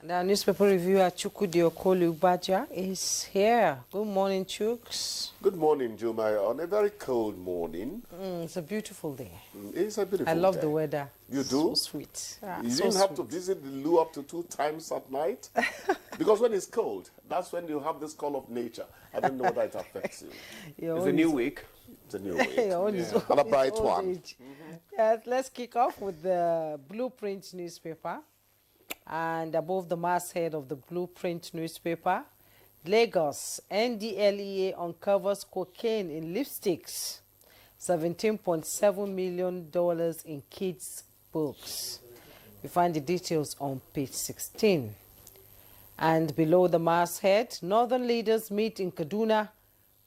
The newspaper reviewer Chukwudi Abuja is here. Good morning, Chooks. Good morning, Jumai. On a very cold morning. It's a beautiful day. It's a beautiful day. I love the weather. You do? So sweet. You so didn't have sweet. to visit the loo up to 2 times at night? Because when it's cold, that's when you have this call of nature. I don't know whether it affects you. It's a new week. It's a new week. And a bright one. Yes, let's kick off with the Blueprint newspaper. And above the masthead of the Blueprint newspaper, Lagos, NDLEA uncovers cocaine in lipsticks, $17.7 million in kids' books. You find the details on page 16. And below the masthead, Northern leaders meet in Kaduna,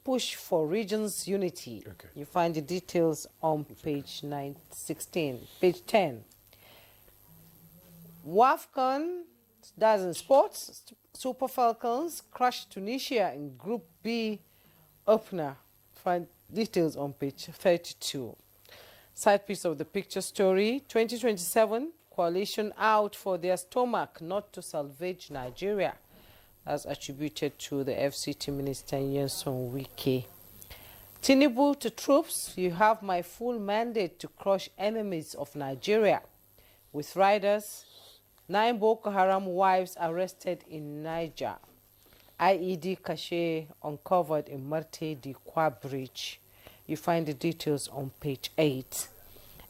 push for region's unity. Okay. You find the details on page page 10. WAFCON, that's in sports, Super Falcons crush Tunisia in Group B opener. Find details on page 32. Side piece of the picture story, 2027, coalition out for their stomach not to salvage Nigeria. That's attributed to the FCT Minister Nyesom Wike. Tinubu to troops, you have my full mandate to crush enemies of Nigeria. With riders, 9 Boko Haram wives arrested in Niger. IED cache uncovered in Marte di Kwa Bridge. You find the details on page 8.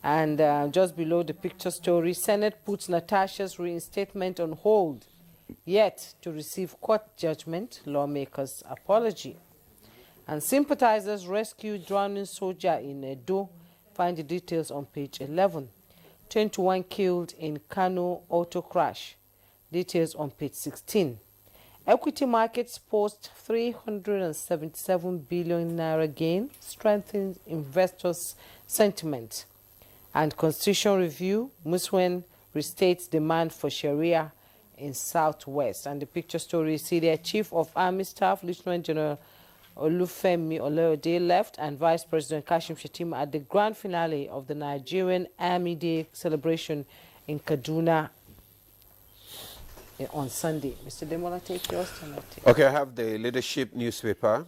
And just below the picture story, Senate puts Natasha's reinstatement on hold, yet to receive court judgment, lawmakers' apology. And sympathizers rescue drowning soldier in Edo. Find the details on page 11. 21 killed in Kano auto crash. Details on page 16. Equity markets post 377 billion naira gain, strengthens investors' sentiment. And Constitution Review, Muswen restates demand for Sharia in Southwest. And the picture story, see there, Chief of Army Staff, Lieutenant General Olufemi Olorode left, and Vice President Kashim Shettima at the grand finale of the Nigerian Army Day celebration in Kaduna on Sunday. Mr. Demola, take yours tonight. Okay, I have the Leadership newspaper.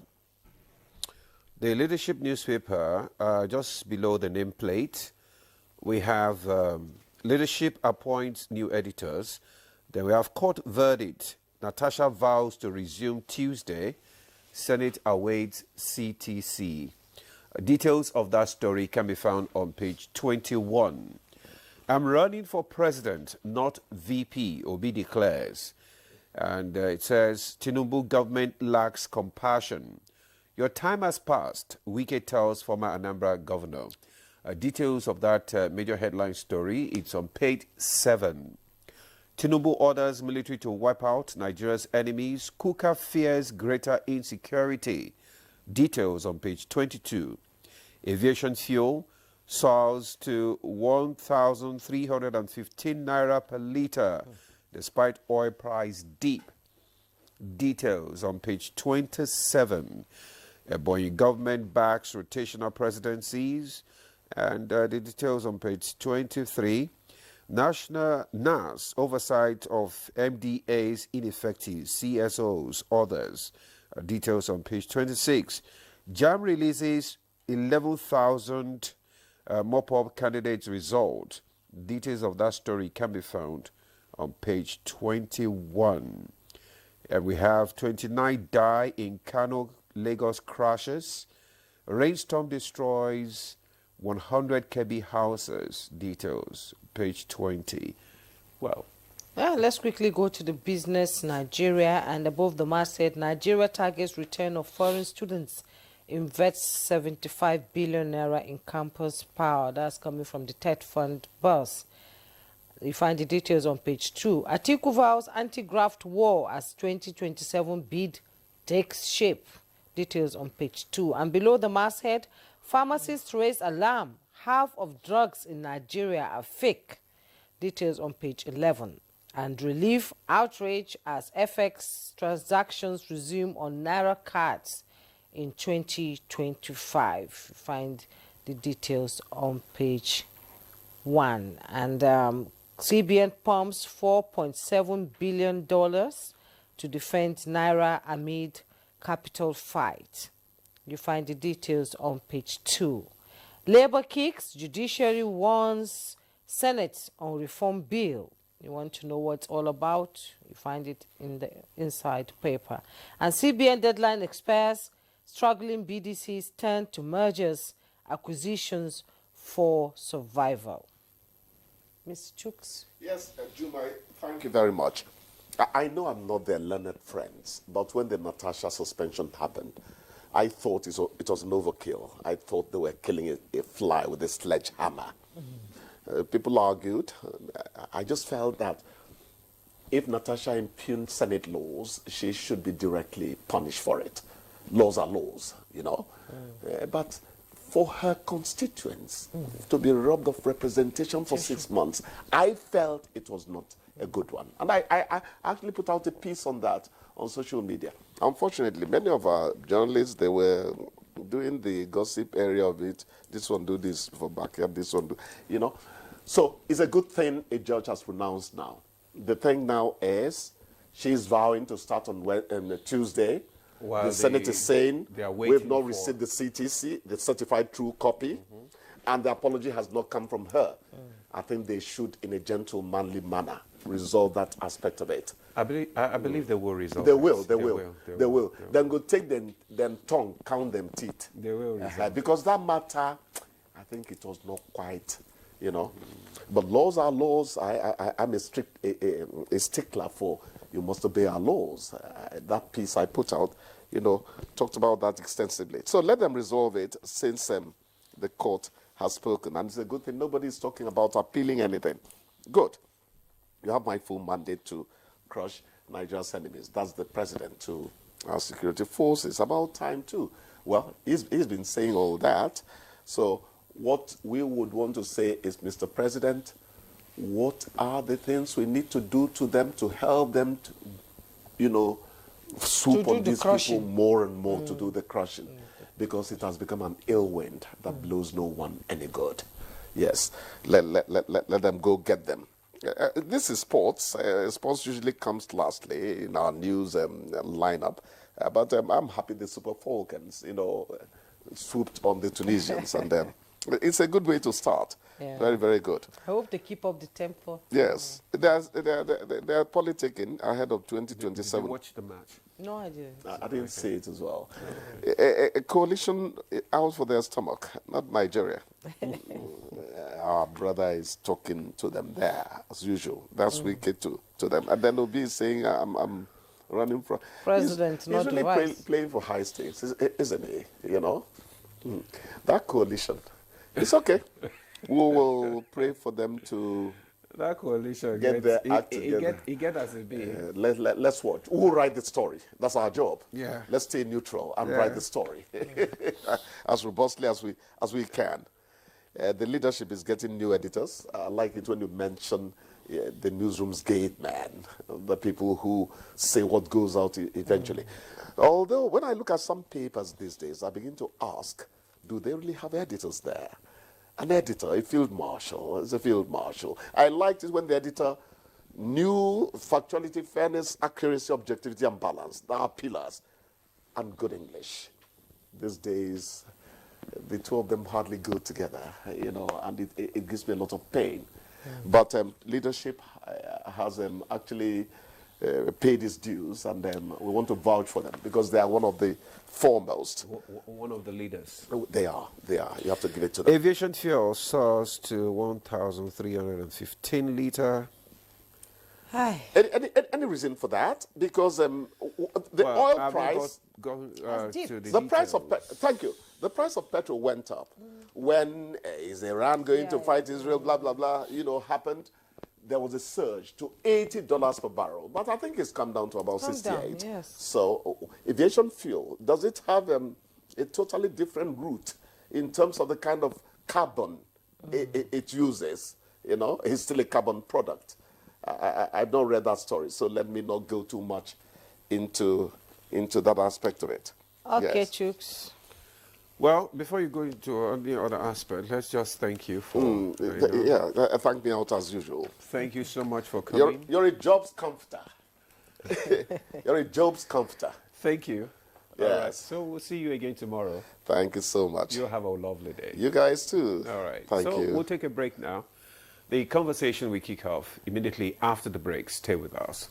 The Leadership newspaper, just below the nameplate, we have Leadership appoints new editors. Then we have court verdict. Natasha vows to resume Tuesday. Senate awaits CTC. Details of that story can be found on page 21. I'm running for president, not VP, Obi declares. And it says, Tinubu government lacks compassion. Your time has passed, Wike tells former Anambra governor. Details of that major headline story, it's on page 7. Tinubu orders military to wipe out Nigeria's enemies. Kuka fears greater insecurity. Details on page 22. Aviation fuel soars to 1,315 naira per litre, despite oil price dip. Details on page 27. Ebonyi government backs rotational presidencies. And the details on page 23. National NAS oversight of MDA's ineffective CSOs, others. Details on page 26. JAM releases 11,000 mop-up candidates result. Details of that story can be found on page 21. And we have 29 die in Kano, Lagos crashes. Rainstorm destroys 100 KB houses. Details, page 20. Well, let's quickly go to the business Nigeria. And above the masthead, Nigeria targets return of foreign students, invests 75 billion naira in campus power. That's coming from the TED Fund bus. You find the details on page 2. Atiku vows anti-graft war as 2027 bid takes shape. Details on page 2. And below the masthead, pharmacists raise alarm. Half of drugs in Nigeria are fake. Details on page 11. And relief outrage as FX transactions resume on Naira cards in 2025. Find the details on page 1. And CBN pumps $4.7 billion to defend Naira amid capital fight. You find the details on page 2. Labour kicks, judiciary warns Senate on reform bill. You want to know what it's all about? You find it in the inside paper. And CBN deadline expires, struggling BDCs turn to mergers, acquisitions for survival. Mr. Chooks? Yes, Juma, thank you very much. I know I'm not their learned friends, but when the Natasha suspension happened, I thought it was an overkill. I thought they were killing a fly with a sledgehammer. People argued. I just felt that if Natasha impugned Senate laws, she should be directly punished for it. Laws are laws, you know. But for her constituents to be robbed of representation for 6 months, I felt it was not a good one. And I actually put out a piece on that on social media. Unfortunately, many of our journalists, they were doing the gossip area of it. This one do this for backyard, this one do, you know. So it's a good thing a judge has pronounced now. The thing now is she's vowing to start on Tuesday. While the Senate is saying we've not for... received the CTC, the certified true copy, and the apology has not come from her. I think they should, in a gentle, manly manner, resolve that aspect of it. I believe they will resolve They it. will. They will. Then go take them tongue, count them teeth. They will resolve because that matter, I think it was not quite, you know. But laws are laws. I'm a stickler for you must obey our laws. That piece I put out, you know, talked about that extensively. So let them resolve it since the court has spoken. And it's a good thing. Nobody is talking about appealing anything. Good. You have my full mandate to crush Nigeria's enemies. That's the president to our security forces. About time, too. Well, he's been saying all that. So what we would want to say is, Mr. President, what are the things we need to do to them to help them to, you know, swoop on these people more and more to do the crushing? Because it has become an ill wind that blows no one any good. Yes, let them go get them. This is sports. Sports usually comes lastly in our news lineup. But I'm happy the Super Falcons, you know, swooped on the Tunisians. And it's a good way to start. Yeah. Very, very good. I hope they keep up the tempo. Yes. They're politicking ahead of 2027. Did you watch the match? No, I didn't. I didn't see it as well. A coalition out for their stomach, not Nigeria. Our brother is talking to them there, as usual. That's wicked to them. And then he'll be saying, I'm running for... President, he's really playing for high stakes, isn't he? You know? That coalition, it's okay. We will pray for them to... That coalition get their act together. He get as it be. Let's watch. Who will write the story? That's our job. Yeah. Let's stay neutral and write the story as robustly as we can. The leadership is getting new editors. I like it when you mention the newsroom's gate man, the people who say what goes out eventually. Although when I look at some papers these days, I begin to ask, do they really have editors there? An editor, a field marshal, is a field marshal. I liked it when the editor knew factuality, fairness, accuracy, objectivity, and balance. They are pillars. And good English. These days, the two of them hardly go together, you know, and it gives me a lot of pain. But leadership has actually paid its dues, and we want to vouch for them because they are one of the foremost. One of the leaders. They are. You have to give it to them. Aviation fuel soars to 1,315 litre. Any reason for that? Because the oil price... Thank you. The price of petrol went up. When is Iran going to fight Israel, blah, blah, blah, you know, happened. There was a surge to $80 per barrel. But I think it's come down to about 68. Yes. So aviation fuel, does it have a totally different route in terms of the kind of carbon it uses? You know, it's still a carbon product. I've not read that story, so let me not go too much into that aspect of it. Okay, yes. Chooks. Well, before you go into any other aspect, let's just thank you for... Thank me out as usual. Thank you so much for coming. You're a job's comforter. You're a job's comforter. Thank you. Yes. All right. So we'll see you again tomorrow. Thank you so much. You have a lovely day. You guys too. All right. Thank you. So we'll take a break now. The conversation will kick off immediately after the break. Stay with us.